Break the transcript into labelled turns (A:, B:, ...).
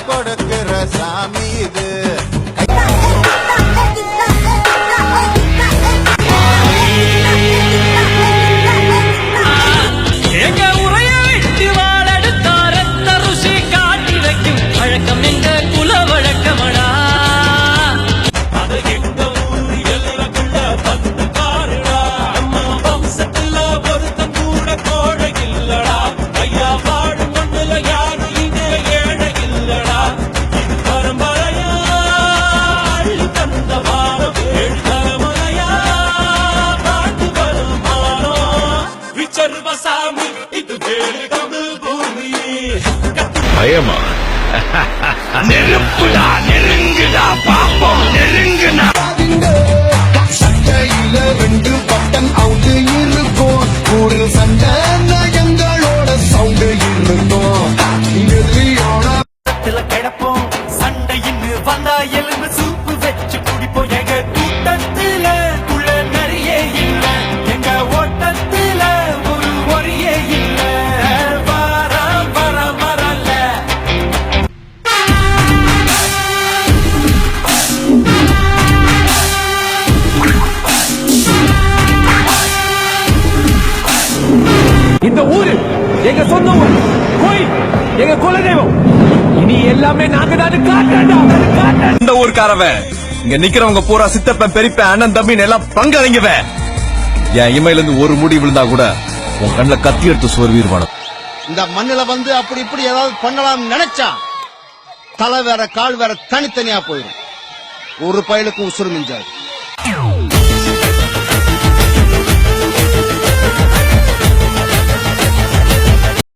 A: கொடுக்கிற சாமி இது.
B: பயமா? நெருப்புடா, நெருங்குடா, பாப்போம் நெருங்குனா.
A: சண்டையில 2 பட்டன் அவுண்டு இருக்கும். ஒரு சண்டை எங்களோட சவுண்டு இருக்கும்.
C: கிடப்போம் சண்டையின் வந்தா எலும்பு சூப்பு வச்சு குடிப்போம். எங்க கூட்டத்தில குள்ள நிறைய இல்ல, எங்க ஓட்டத்தில ஒரு ஒரியே இல்ல. வரம் வரம் வரல.
D: இந்த ஊரு எங்க சொந்த ஊர், கோயில் எங்க குலதெய்வம். இனி எல்லாமே நாங்க தான் காட்டுறோம்.
E: இந்த ஊருக்காரவன் இங்க நிக்கிறவங்க பூரா சித்தப்பன் பெரியப்பன் அண்ணன் தம்பின்னு எல்லாம் பங்காளிங்கவன். என் இமையில இருந்து ஒரு முடி விழுந்தா கூட உன் கண்ணுல கத்தி எடுத்து சோர்வீர்வானம்.
A: இந்த மண்ணுல வந்து அப்படி இப்படி ஏதாவது பண்ணலாம் நினைச்சா தலை வேற கால் வேற தனித்தனியா போயிடும். ஒரு பயலுக்கும் உசுறு மிஞ்சாது.